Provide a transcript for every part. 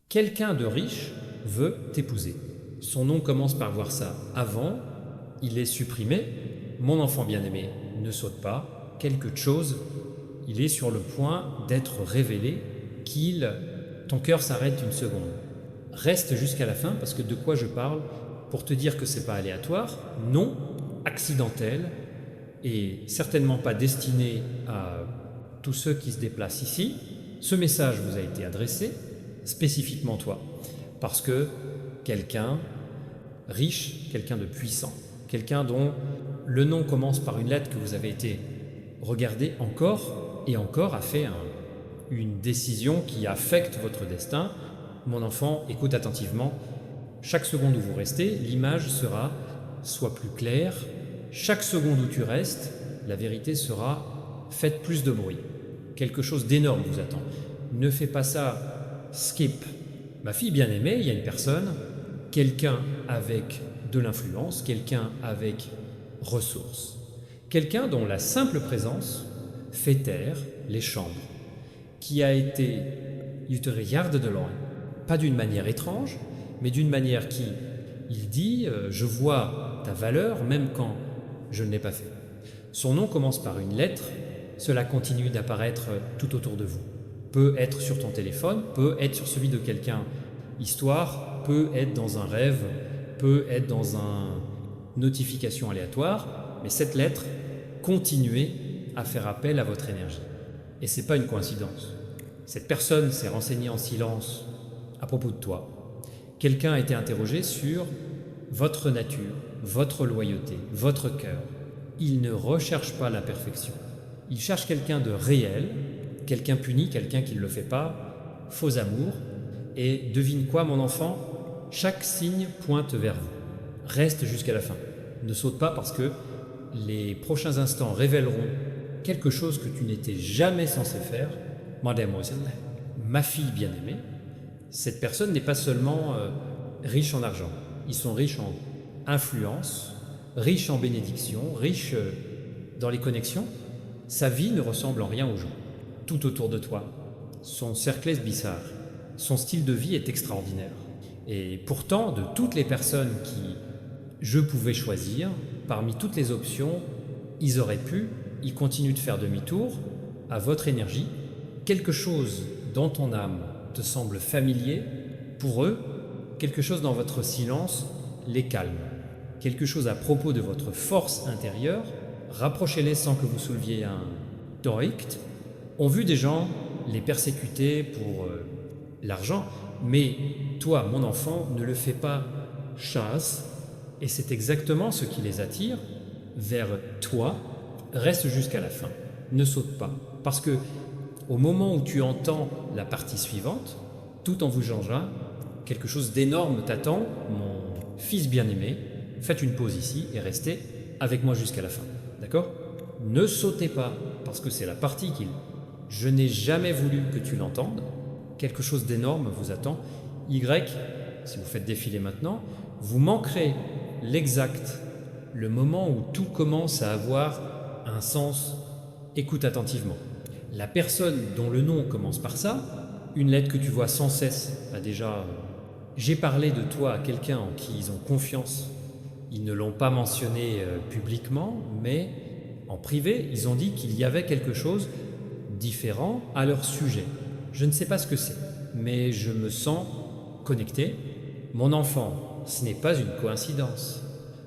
Quelqu'un de riche veut t'épouser. Son nom commence par voir ça avant, il est supprimé. Mon enfant bien-aimé, ne saute pas. Quelque chose, il est sur le point d'être révélé, ton cœur s'arrête une seconde. Reste jusqu'à la fin parce que de quoi je parle pour te dire que c'est pas aléatoire, non, accidentel et certainement pas destiné à tous ceux qui se déplacent ici. Ce message vous a été adressé spécifiquement toi, parce que quelqu'un riche, quelqu'un de puissant, quelqu'un dont le nom commence par une lettre que vous avez été regardé encore et encore, a fait une décision qui affecte votre destin. Mon enfant, écoute attentivement. Chaque seconde où vous restez, l'image sera soit plus claire. Chaque seconde où tu restes, la vérité sera faite plus de bruit. Quelque chose d'énorme vous attend. Ne fais pas ça. Skip. Ma fille bien-aimée, il y a une personne, quelqu'un avec de l'influence, quelqu'un avec ressources, quelqu'un dont la simple présence fait taire les chambres, qui a été, il te regarde de loin, pas d'une manière étrange, mais d'une manière qui, il dit, je vois ta valeur même quand je ne l'ai pas fait. Son nom commence par une lettre, cela continue d'apparaître tout autour de vous. Peut être sur ton téléphone, peut être sur celui de quelqu'un. Histoire, peut être dans un rêve, peut être dans une notification aléatoire, mais cette lettre, continuez à faire appel à votre énergie. Et ce n'est pas une coïncidence. Cette personne s'est renseignée en silence à propos de toi. Quelqu'un a été interrogé sur votre nature, votre loyauté, votre cœur. Il ne recherche pas la perfection. Il cherche quelqu'un de réel, quelqu'un puni, quelqu'un qui ne le fait pas, faux amour. Et devine quoi, mon enfant? Chaque signe pointe vers vous. Reste jusqu'à la fin. Ne saute pas parce que les prochains instants révéleront quelque chose que tu n'étais jamais censé faire. Mademoiselle, ma fille bien-aimée, cette personne n'est pas seulement riche en argent. Ils sont riches en influence, riches en bénédiction, riches dans les connexions. Sa vie ne ressemble en rien aux gens. Tout autour de toi. Son cercle est bizarre. Son style de vie est extraordinaire. Et pourtant, de toutes les personnes qui je pouvais choisir, parmi toutes les options, ils continuent de faire demi-tour à votre énergie. Quelque chose dans ton âme te semble familier, pour eux, quelque chose dans votre silence les calme. Quelque chose à propos de votre force intérieure, rapprochez-les sans que vous souleviez un dorict, ont vu des gens les persécuter pour l'argent, mais toi, mon enfant, ne le fais pas chasse, et c'est exactement ce qui les attire vers toi. Reste jusqu'à la fin, ne saute pas, parce que au moment où tu entends la partie suivante, tout en vous changeant, quelque chose d'énorme t'attend, mon fils bien-aimé. Faites une pause ici et restez avec moi jusqu'à la fin, d'accord? Ne sautez pas, parce que c'est la partie je n'ai jamais voulu que tu l'entendes. Quelque chose d'énorme vous attend. Y, si vous faites défiler maintenant, vous manquerez l'exact, le moment où tout commence à avoir un sens. Écoute attentivement. La personne dont le nom commence par ça, une lettre que tu vois sans cesse, a déjà... J'ai parlé de toi à quelqu'un en qui ils ont confiance. Ils ne l'ont pas mentionné publiquement, mais en privé, ils ont dit qu'il y avait quelque chose différent à leur sujet. Je ne sais pas ce que c'est, mais je me sens connecté. Mon enfant, ce n'est pas une coïncidence,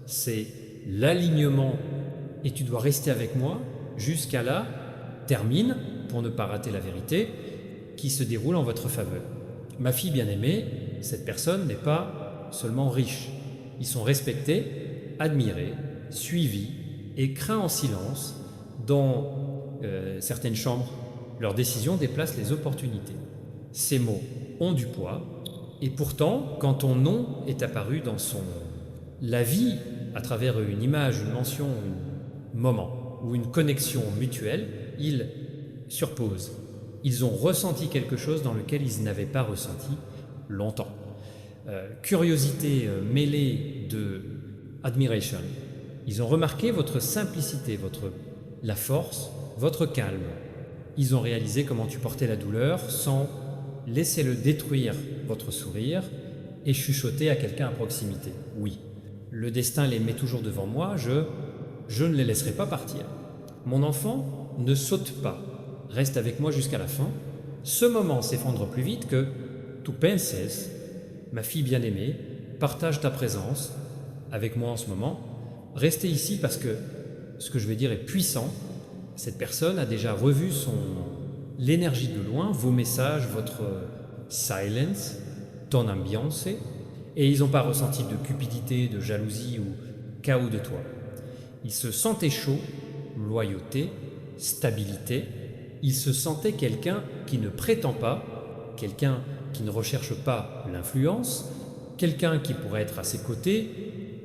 c'est l'alignement, et tu dois rester avec moi jusqu'à la termine, pour ne pas rater la vérité, qui se déroule en votre faveur. Ma fille bien-aimée, cette personne n'est pas seulement riche. Ils sont respectés, admirés, suivis et craints en silence. Dans certaines chambres, leurs décisions déplacent les opportunités. Ces mots ont du poids, et pourtant, quand ton nom est apparu dans la vie, à travers une image, une mention, un moment ou une connexion mutuelle, ils surposent. Ils ont ressenti quelque chose dans lequel ils n'avaient pas ressenti longtemps. Curiosité mêlée de admiration. Ils ont remarqué votre simplicité, la force, votre calme. Ils ont réalisé comment tu portais la douleur sans laisser le détruire votre sourire et chuchoter à quelqu'un à proximité. Oui, le destin les met toujours devant moi, je ne les laisserai pas partir. Mon enfant, ne saute pas, reste avec moi jusqu'à la fin. Ce moment s'effondre plus vite que tu penses, ma fille bien-aimée, partage ta présence avec moi en ce moment. Restez ici parce que ce que je vais dire est puissant. Cette personne a déjà revu l'énergie de loin, vos messages, votre silence, ton ambiance, et ils n'ont pas ressenti de cupidité, de jalousie ou chaos de toi. Ils se sentaient chaud, loyauté, stabilité. Ils se sentaient quelqu'un qui ne prétend pas, quelqu'un qui ne recherche pas l'influence, quelqu'un qui pourrait être à ses côtés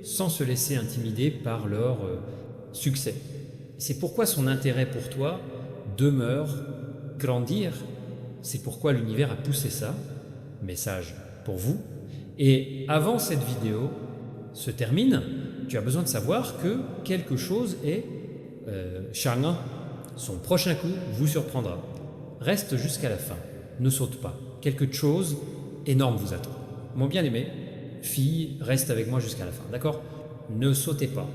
sans se laisser intimider par leur succès. C'est pourquoi son intérêt pour toi demeure grandir. C'est pourquoi l'univers a poussé ça. Message pour vous. Et avant cette vidéo se termine, tu as besoin de savoir que quelque chose est Shanga, son prochain coup vous surprendra. Reste jusqu'à la fin, ne saute pas. Quelque chose énorme vous attend. Mon bien-aimé, fille, reste avec moi jusqu'à la fin, d'accord? Ne sautez pas.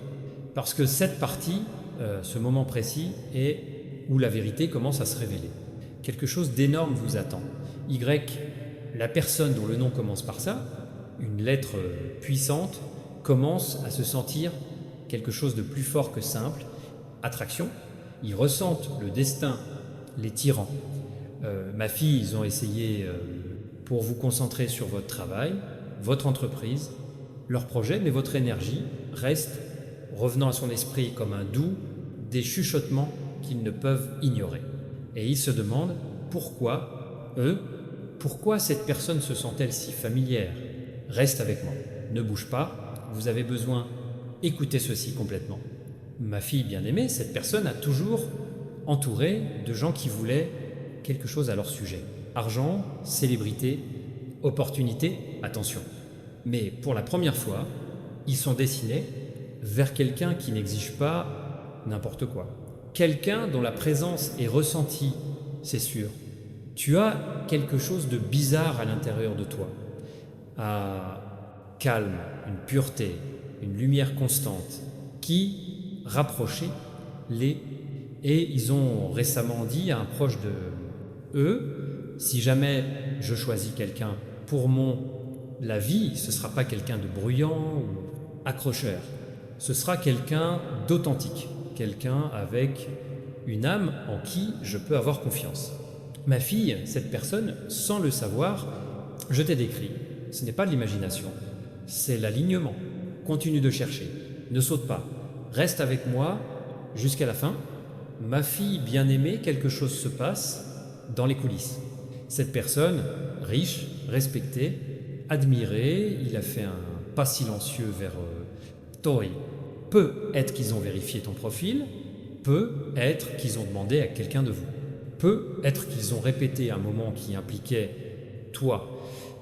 Parce que cette partie, ce moment précis, est où la vérité commence à se révéler. Quelque chose d'énorme vous attend. Y, la personne dont le nom commence par ça, une lettre puissante, commence à se sentir quelque chose de plus fort que simple. Attraction, ils ressentent le destin, les tyrans. Ma fille, ils ont essayé pour vous concentrer sur votre travail, votre entreprise, leur projet, mais votre énergie reste revenant à son esprit comme un doux, des chuchotements qu'ils ne peuvent ignorer. Et ils se demandent pourquoi pourquoi cette personne se sent-elle si familière? Reste avec moi, ne bouge pas, vous avez besoin, écoutez ceci complètement. Ma fille bien-aimée, cette personne a toujours entouré de gens qui voulaient quelque chose à leur sujet. Argent, célébrité, opportunité, attention. Mais pour la première fois, ils sont destinés vers quelqu'un qui n'exige pas n'importe quoi. Quelqu'un dont la présence est ressentie, c'est sûr. Tu as quelque chose de bizarre à l'intérieur de toi. Calme, une pureté, une lumière constante qui rapprochait les... Et ils ont récemment dit à un proche de eux, si jamais je choisis quelqu'un pour la vie, ce ne sera pas quelqu'un de bruyant ou accrocheur. Ce sera quelqu'un d'authentique, quelqu'un avec une âme en qui je peux avoir confiance. Ma fille, cette personne, sans le savoir, je t'ai décrit. Ce n'est pas de l'imagination, c'est l'alignement. Continue de chercher, ne saute pas, reste avec moi jusqu'à la fin. Ma fille bien-aimée, quelque chose se passe dans les coulisses. Cette personne, riche, respectée, admirée, il a fait un pas silencieux vers toi. Peut être qu'ils ont vérifié ton profil, peut être qu'ils ont demandé à quelqu'un de vous. Peut être qu'ils ont répété un moment qui impliquait toi.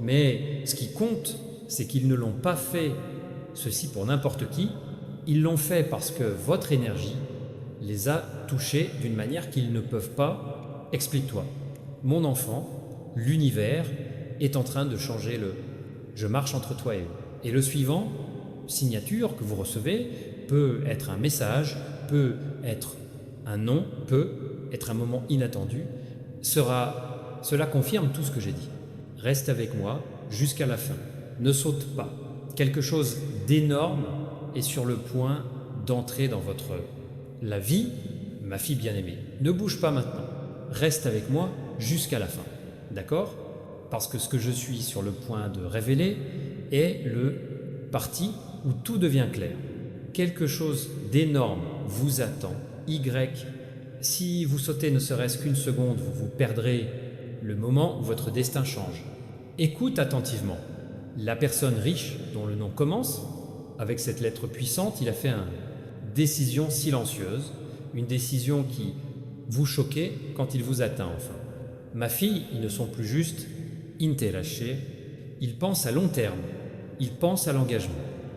Mais ce qui compte, c'est qu'ils ne l'ont pas fait ceci pour n'importe qui. Ils l'ont fait parce que votre énergie les a touchés d'une manière qu'ils ne peuvent pas. Explique-toi. Mon enfant, l'univers est en train de changer je marche entre toi et eux. Et le suivant, signature que vous recevez, peut être un message, peut être un nom, peut être un moment inattendu, cela confirme tout ce que j'ai dit. Reste avec moi jusqu'à la fin. Ne saute pas. Quelque chose d'énorme est sur le point d'entrer dans la vie, ma fille bien-aimée. Ne bouge pas maintenant. Reste avec moi jusqu'à la fin. D'accord? Parce que ce que je suis sur le point de révéler est le parti où tout devient clair. Quelque chose d'énorme vous attend. Si vous sautez ne serait-ce qu'une seconde, vous perdrez le moment où votre destin change. Écoute attentivement. La personne riche dont le nom commence, avec cette lettre puissante, il a fait une décision silencieuse, une décision qui vous choquait quand il vous atteint enfin. Ma fille, ils ne sont plus juste interachés, ils pensent à long terme, ils pensent à l'engagement,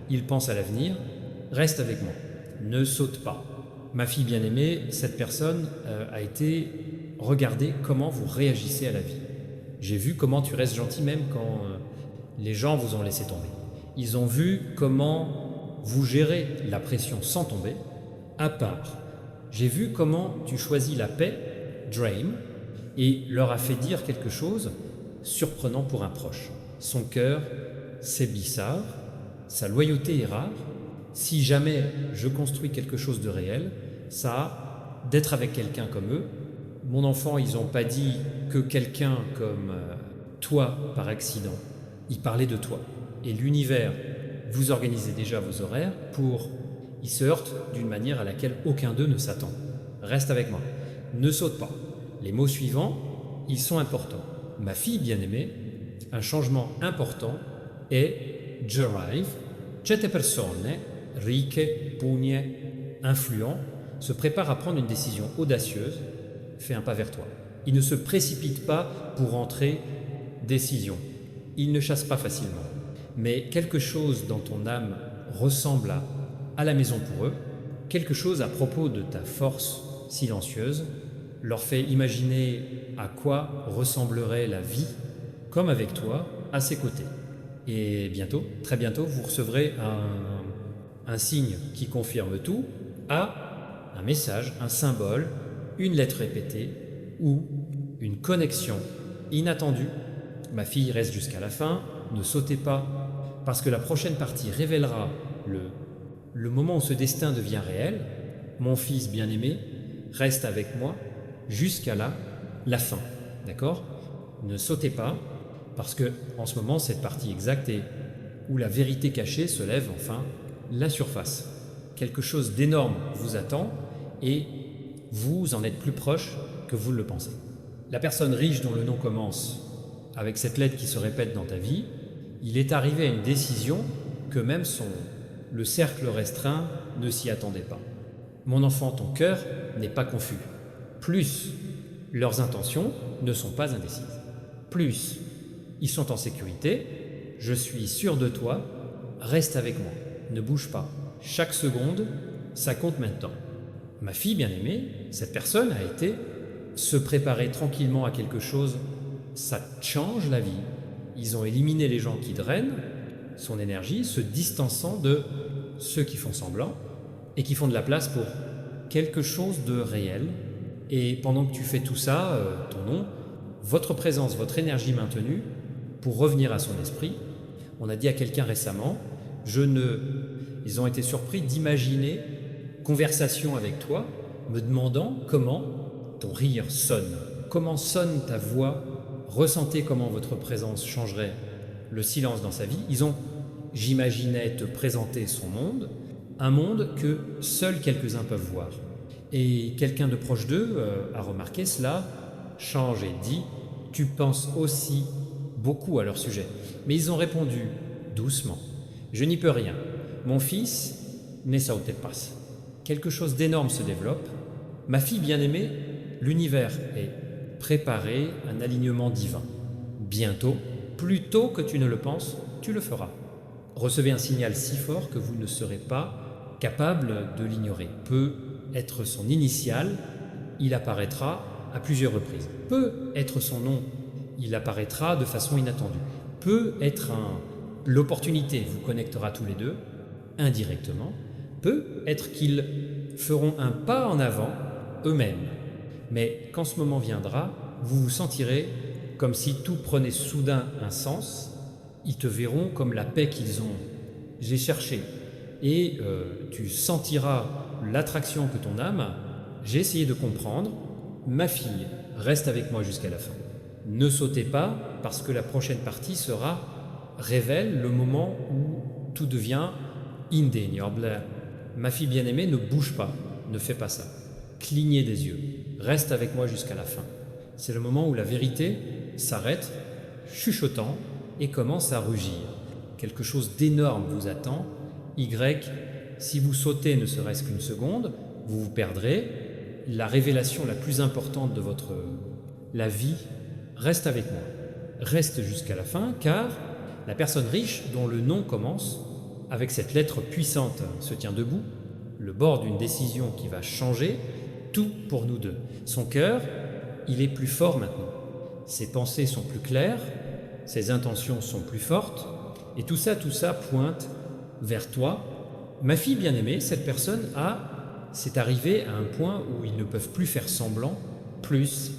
ils pensent à l'avenir. Reste avec moi, ne saute pas. Ma fille bien-aimée, cette personne a été regarder comment vous réagissez à la vie. J'ai vu comment tu restes gentil même quand Les gens vous ont laissé tomber. Ils ont vu comment vous gérez la pression sans tomber. À part, j'ai vu comment tu choisis la paix, Dream, et leur a fait dire quelque chose surprenant pour un proche. Son cœur, c'est bizarre, sa loyauté est rare. Si jamais je construis quelque chose de réel, ça, d'être avec quelqu'un comme eux. Mon enfant, ils n'ont pas dit que quelqu'un comme toi par accident. Ils parlaient de toi. Et l'univers, vous organisez déjà vos horaires pour... Ils se heurtent d'une manière à laquelle aucun d'eux ne s'attend. Reste avec moi. Ne saute pas. Les mots suivants, ils sont importants. Ma fille bien-aimée, un changement important est drive. Certe persone, ricche, pugne, influents, se préparent à prendre une décision audacieuse. Fais un pas vers toi. Ils ne se précipitent pas pour entrer décision. Ils ne chassent pas facilement. Mais quelque chose dans ton âme ressemble à la maison pour eux. Quelque chose à propos de ta force silencieuse leur fait imaginer à quoi ressemblerait la vie, comme avec toi, à ses côtés. Et bientôt, très bientôt, vous recevrez un signe qui confirme tout, un message, un symbole, une lettre répétée ou une connexion inattendue. Ma fille reste jusqu'à la fin, ne sautez pas, parce que la prochaine partie révélera le moment où ce destin devient réel. Mon fils bien-aimé, reste avec moi jusqu'à la fin, d'accord? Ne sautez pas, parce que en ce moment, cette partie exacte est où la vérité cachée se lève enfin la surface. Quelque chose d'énorme vous attend et vous en êtes plus proche que vous le pensez. La personne riche dont le nom commence avec cette lettre qui se répète dans ta vie, il est arrivé à une décision que même le cercle restreint ne s'y attendait pas. Mon enfant, ton cœur n'est pas confus. Plus leurs intentions ne sont pas indécises. Plus ils sont en sécurité, je suis sûr de toi, reste avec moi, ne bouge pas. Chaque seconde, ça compte maintenant. Ma fille bien-aimée, cette personne a été se préparer tranquillement à quelque chose, ça change la vie. Ils ont éliminé les gens qui drainent son énergie, se distançant de ceux qui font semblant et qui font de la place pour quelque chose de réel. Et pendant que tu fais tout ça, ton nom, votre présence, votre énergie maintenue, pour revenir à son esprit, on a dit à quelqu'un récemment, ils ont été surpris d'imaginer conversation avec toi, me demandant comment ton rire sonne, comment sonne ta voix, ressentez comment votre présence changerait le silence dans sa vie. J'imaginais te présenter son monde, un monde que seuls quelques-uns peuvent voir. Et quelqu'un de proche d'eux a remarqué cela, change et dit « Tu penses aussi beaucoup à leur sujet ». Mais ils ont répondu doucement « Je n'y peux rien. Mon fils, ne saute pas. » Quelque chose d'énorme se développe. Ma fille bien-aimée, l'univers est préparé, un alignement divin. Bientôt, plus tôt que tu ne le penses, tu le feras. Recevez un signal si fort que vous ne serez pas capable de l'ignorer. Peut être son initiale, il apparaîtra à plusieurs reprises. Peut être son nom, il apparaîtra de façon inattendue. Peut être l'opportunité vous connectera tous les deux, indirectement. Peut être qu'ils feront un pas en avant eux-mêmes. Mais quand ce moment viendra, vous vous sentirez comme si tout prenait soudain un sens. Ils te verront comme la paix qu'ils ont. J'ai cherché. Et tu sentiras l'attraction que ton âme. J'ai essayé de comprendre. Ma fille, reste avec moi jusqu'à la fin. Ne sautez pas, parce que la prochaine partie révèle le moment où tout devient indéniable. Ma fille bien-aimée, ne bouge pas, ne fais pas ça. Clignez des yeux, reste avec moi jusqu'à la fin. C'est le moment où la vérité s'arrête, chuchotant, et commence à rugir. Quelque chose d'énorme vous attend. Si vous sautez ne serait-ce qu'une seconde, vous vous perdrez. La révélation la plus importante de la vie reste avec moi. Reste jusqu'à la fin, car la personne riche dont le nom commence, avec cette lettre puissante, se tient debout, le bord d'une décision qui va changer tout pour nous deux. Son cœur, il est plus fort maintenant. Ses pensées sont plus claires, ses intentions sont plus fortes, et tout ça pointe vers toi. Ma fille bien-aimée, cette personne c'est arrivé à un point où ils ne peuvent plus faire semblant, plus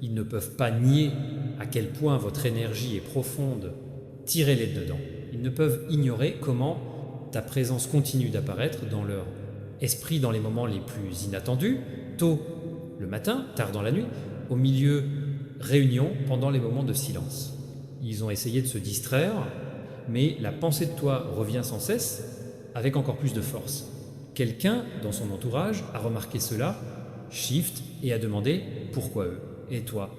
ils ne peuvent pas nier à quel point votre énergie est profonde, tirez-les dedans. Ils ne peuvent ignorer comment ta présence continue d'apparaître dans leur esprit dans les moments les plus inattendus, tôt le matin, tard dans la nuit, au milieu réunion, pendant les moments de silence. Ils ont essayé de se distraire, mais la pensée de toi revient sans cesse avec encore plus de force. Quelqu'un dans son entourage a remarqué cela, shift et a demandé pourquoi eux et toi.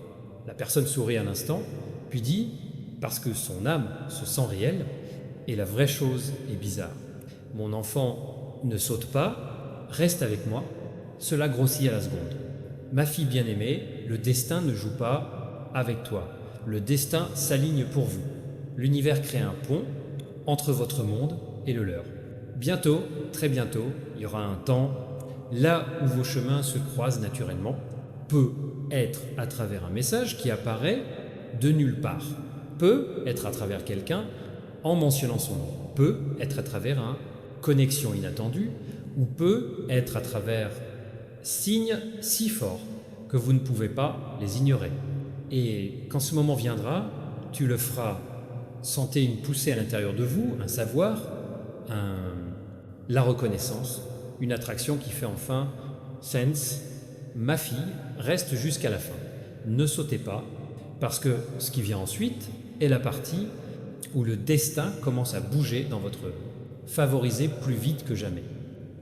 La personne sourit un instant, puis dit parce que son âme se sent réelle et la vraie chose est bizarre. Mon enfant ne saute pas, reste avec moi, cela grossit à la seconde. Ma fille bien-aimée, le destin ne joue pas avec toi. Le destin s'aligne pour vous. L'univers crée un pont entre votre monde et le leur. Bientôt, très bientôt, il y aura un temps là où vos chemins se croisent naturellement, peut être à travers un message qui apparaît de nulle part, peut être à travers quelqu'un en mentionnant son nom, peut être à travers une connexion inattendue ou peut être à travers signes si forts que vous ne pouvez pas les ignorer. Et quand ce moment viendra, tu le feras. Sentez une poussée à l'intérieur de vous, un savoir, la reconnaissance, une attraction qui fait enfin sense. Ma fille, reste jusqu'à la fin. Ne sautez pas, parce que ce qui vient ensuite est la partie où le destin commence à bouger dans votre favoriser plus vite que jamais.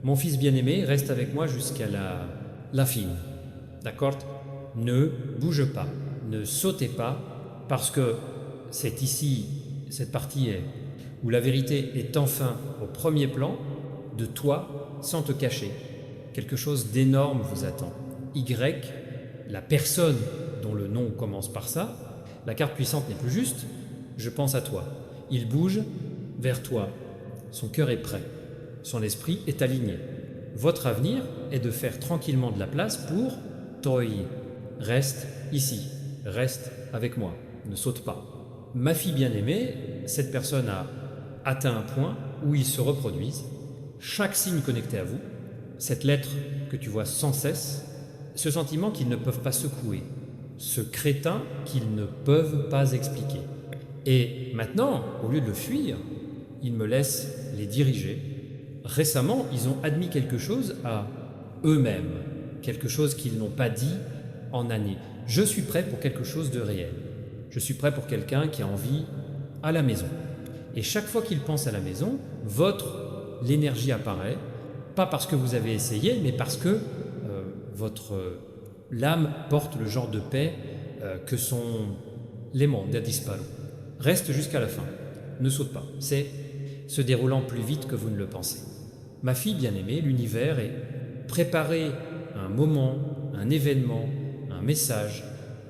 Mon fils bien-aimé, reste avec moi jusqu'à la fin. D'accord? Ne bouge pas, ne sautez pas, parce que c'est ici, cette partie est où la vérité est enfin au premier plan de toi sans te cacher. Quelque chose d'énorme vous attend. Y, la personne dont le nom commence par ça, la carte puissante n'est plus juste, je pense à toi. Il bouge vers toi. Son cœur est prêt. Son esprit est aligné. Votre avenir est de faire tranquillement de la place pour Toi. Reste ici. Reste avec moi. Ne saute pas. Ma fille bien-aimée, cette personne a atteint un point où ils se reproduisent. Chaque signe connecté à vous, cette lettre que tu vois sans cesse, ce sentiment qu'ils ne peuvent pas secouer, ce crétin qu'ils ne peuvent pas expliquer. Et maintenant, au lieu de le fuir, ils me laissent les diriger. Récemment, ils ont admis quelque chose à eux-mêmes, quelque chose qu'ils n'ont pas dit en années. Je suis prêt pour quelque chose de réel. Je suis prêt pour quelqu'un qui a envie à la maison. Et chaque fois qu'ils pensent à la maison, l'énergie apparaît, pas parce que vous avez essayé, mais parce que l'âme porte le genre de paix que sont les mondes disparus. Reste jusqu'à la fin. Ne saute pas. C'est se déroulant plus vite que vous ne le pensez. Ma fille bien-aimée, l'univers est préparé un moment, un événement, un message,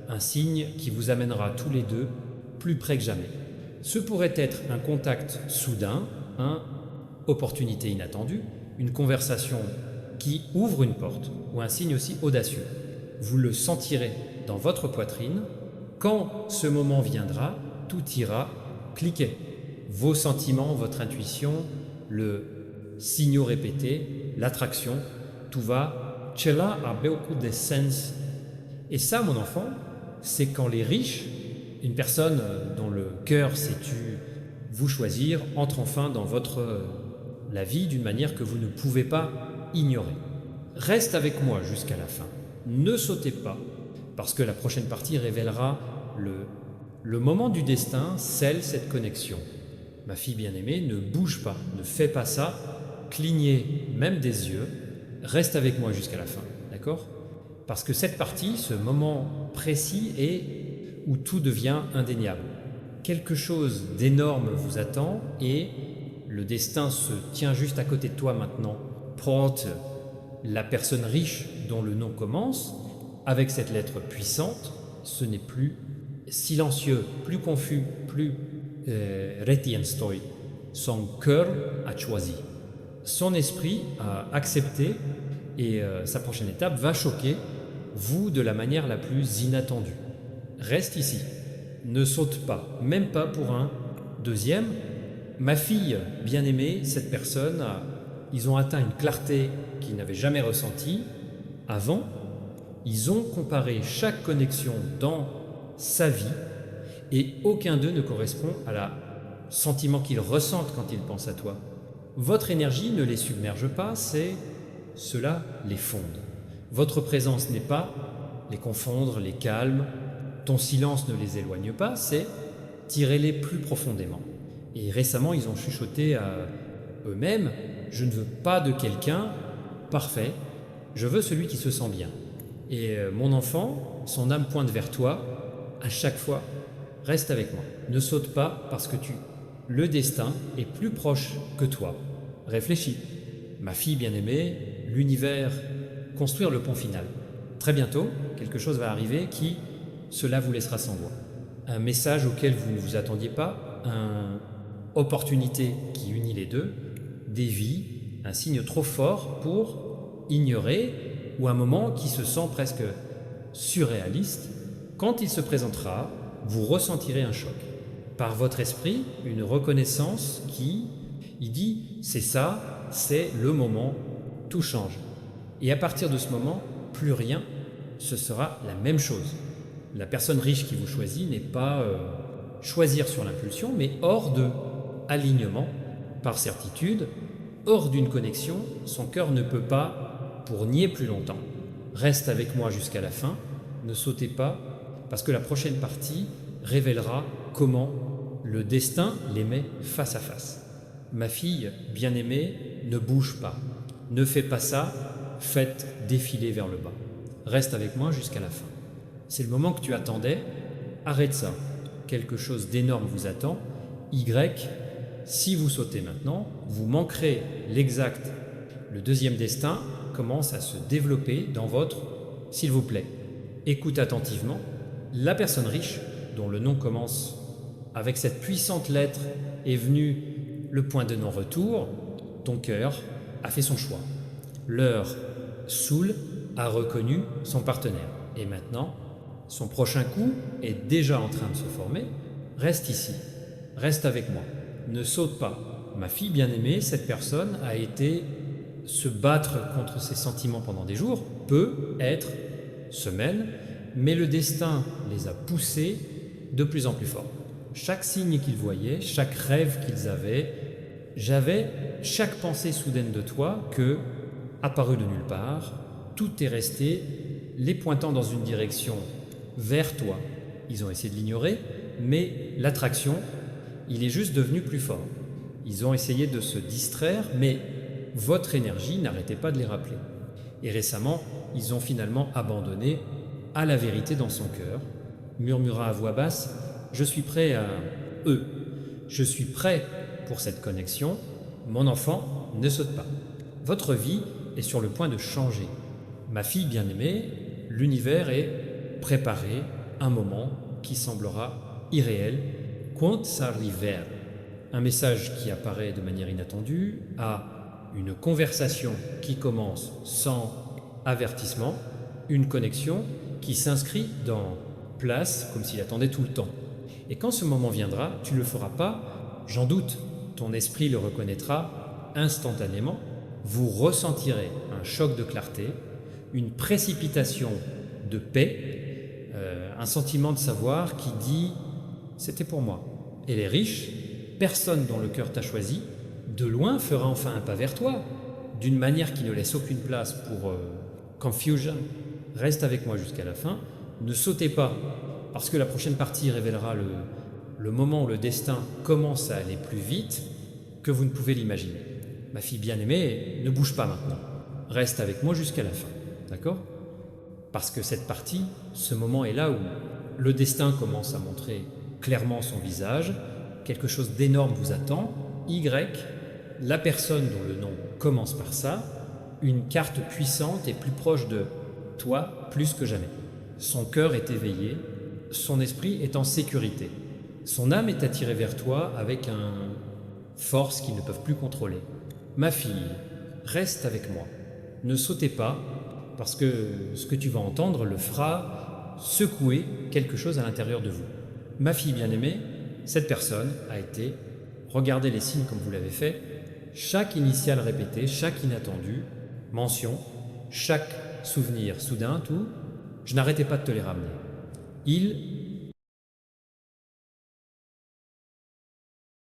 un signe qui vous amènera tous les deux plus près que jamais. Ce pourrait être un contact soudain, une opportunité inattendue, une conversation qui ouvre une porte ou un signe aussi audacieux. Vous le sentirez dans votre poitrine. Quand ce moment viendra, tout ira, cliquez. Vos sentiments, votre intuition, le signaux répété, l'attraction, tout va. Cela a beaucoup de sens. Et ça, mon enfant, c'est quand les riches, une personne dont le cœur sait vous choisir, entre enfin dans la vie d'une manière que vous ne pouvez pas ignorer. Reste avec moi jusqu'à la fin. Ne sautez pas, parce que la prochaine partie révélera le moment du destin, scelle cette connexion. Ma fille bien-aimée, ne bouge pas, ne fais pas ça, clignez même des yeux, reste avec moi jusqu'à la fin, d'accord? Parce que cette partie, ce moment précis est où tout devient indéniable. Quelque chose d'énorme vous attend et le destin se tient juste à côté de toi maintenant. Porte la personne riche dont le nom commence, avec cette lettre puissante, ce n'est plus silencieux, plus confus, plus Retienstoy. Son cœur a choisi. Son esprit a accepté et sa prochaine étape va choquer vous de la manière la plus inattendue. Reste ici. Ne saute pas, même pas pour un deuxième. Ma fille bien-aimée, cette personne, ils ont atteint une clarté qu'ils n'avaient jamais ressentie avant. Ils ont comparé chaque connexion dans sa vie et aucun d'eux ne correspond à la sentiment qu'ils ressentent quand ils pensent à toi. Votre énergie ne les submerge pas, cela les fonde. Votre présence n'est pas les confondre, les calme. Ton silence ne les éloigne pas, c'est tirer-les plus profondément. Et récemment, ils ont chuchoté à eux-mêmes, je ne veux pas de quelqu'un parfait, je veux celui qui se sent bien. Et mon enfant, son âme pointe vers toi, à chaque fois, reste avec moi. Ne saute pas parce que le destin est plus proche que toi. Réfléchis. Ma fille bien-aimée, l'univers, construire le pont final. Très bientôt, quelque chose va arriver qui, cela vous laissera sans voix. Un message auquel vous ne vous attendiez pas, une opportunité qui unit les deux, des vies, un signe trop fort pour ignorer ou un moment qui se sent presque surréaliste. Quand il se présentera, vous ressentirez un choc. Par votre esprit, une reconnaissance il dit, c'est ça, c'est le moment, tout change. Et à partir de ce moment, plus rien, ce sera la même chose. La personne riche qui vous choisit n'est pas choisir sur l'impulsion, mais hors de alignement, par certitude, hors d'une connexion, son cœur ne peut pas pour nier plus longtemps. Reste avec moi jusqu'à la fin, ne sautez pas, parce que la prochaine partie révélera comment le destin les met face à face. Ma fille bien-aimée, ne bouge pas, ne fais pas ça, faites défiler vers le bas. Reste avec moi jusqu'à la fin. C'est le moment que tu attendais, arrête ça. Quelque chose d'énorme vous attend. Y, si vous sautez maintenant, vous manquerez l'exact. Le deuxième destin commence à se développer dans votre, s'il vous plaît. Écoute attentivement. La personne riche, dont le nom commence avec cette puissante lettre, est venue le point de non-retour. Ton cœur a fait son choix. L'heure Soul a reconnu son partenaire. Et maintenant, son prochain coup est déjà en train de se former. Reste ici, reste avec moi, ne saute pas. Ma fille bien-aimée, cette personne a été se battre contre ses sentiments pendant des jours, peut être semaines, mais le destin les a poussés de plus en plus fort. Chaque signe qu'ils voyaient, chaque rêve qu'ils avaient, j'avais chaque pensée soudaine de toi que, apparue de nulle part, tout est resté les pointant dans une direction vers toi. Ils ont essayé de l'ignorer, mais l'attraction, il est juste devenu plus fort. Ils ont essayé de se distraire, mais votre énergie n'arrêtait pas de les rappeler. Et récemment, ils ont finalement abandonné à la vérité dans son cœur, murmura à voix basse, « Je suis prêt à eux, je suis prêt pour cette connexion, mon enfant, ne saute pas. Votre vie est sur le point de changer. Ma fille bien-aimée, l'univers est préparé un moment qui semblera irréel, quand ça arrivera. Un message qui apparaît de manière inattendue, à une conversation qui commence sans avertissement, une connexion qui s'inscrit dans place comme s'il attendait tout le temps. Et quand ce moment viendra, tu ne le feras pas, j'en doute, ton esprit le reconnaîtra instantanément, vous ressentirez un choc de clarté, une précipitation de paix, un sentiment de savoir qui dit « c'était pour moi ». Et les riches, personne dont le cœur t'a choisi, de loin fera enfin un pas vers toi, d'une manière qui ne laisse aucune place pour confusion. Reste avec moi jusqu'à la fin, ne sautez pas, parce que la prochaine partie révélera le moment où le destin commence à aller plus vite que vous ne pouvez l'imaginer. Ma fille bien-aimée, ne bouge pas maintenant, reste avec moi jusqu'à la fin, d'accord ? Parce que cette partie, ce moment est là où le destin commence à montrer clairement son visage, quelque chose d'énorme vous attend, Y, la personne dont le nom commence par ça, une carte puissante et plus proche de toi plus que jamais. Son cœur est éveillé, son esprit est en sécurité. Son âme est attirée vers toi avec une force qu'ils ne peuvent plus contrôler. Ma fille, reste avec moi. Ne sautez pas, parce que ce que tu vas entendre le fera secouer quelque chose à l'intérieur de vous. Ma fille bien-aimée, cette personne a été, regardez les signes comme vous l'avez fait, chaque initiale répétée, chaque inattendu, mention, chaque souvenir soudain, tout, je n'arrêtais pas de te les ramener. Il